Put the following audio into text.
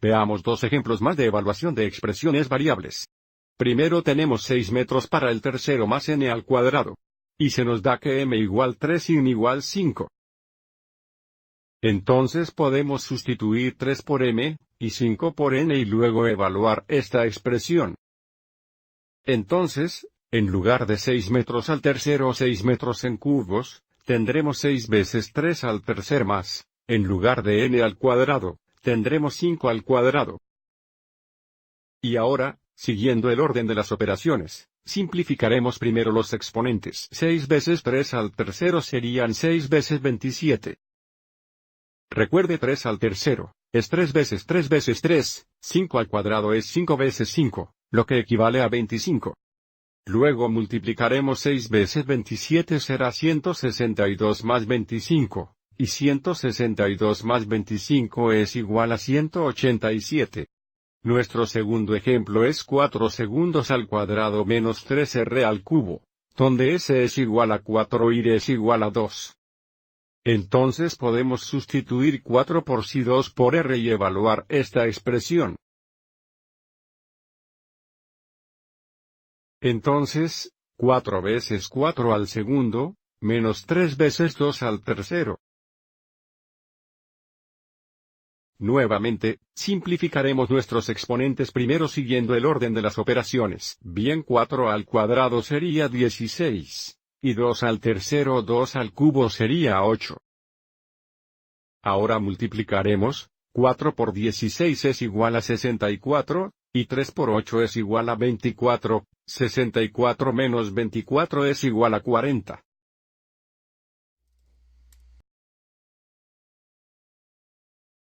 Veamos dos ejemplos más de evaluación de expresiones variables. Primero tenemos 6 metros para el tercero más n al cuadrado. Y se nos da que m igual 3 y n igual 5. Entonces podemos sustituir 3 por m, y 5 por n y luego evaluar esta expresión. Entonces, en lugar de 6 metros al tercero o 6 metros en cubos, tendremos 6 veces 3 al tercer más, en lugar de n al cuadrado, tendremos 5 al cuadrado. Y ahora, siguiendo el orden de las operaciones, simplificaremos primero los exponentes. 6 veces 3 al tercero serían 6 veces 27. Recuerde 3 al tercero, es 3 veces 3 veces 3, 5 al cuadrado es 5 veces 5, lo que equivale a 25. Luego multiplicaremos 6 veces 27 será 162 más 25, y 162 más 25 es igual a 187. Nuestro segundo ejemplo es 4 segundos al cuadrado menos 3r al cubo, donde s es igual a 4 y r es igual a 2. Entonces podemos sustituir 4 por sí 2 por r y evaluar esta expresión. Entonces, 4 veces 4 al segundo, menos 3 veces 2 al tercero. Nuevamente, simplificaremos nuestros exponentes primero siguiendo el orden de las operaciones. Bien, 4 al cuadrado sería 16, y 2 al tercero 2 al cubo sería 8. Ahora multiplicaremos, 4 por 16 es igual a 64, y 3 por 8 es igual a 24, 64 menos 24 es igual a 40.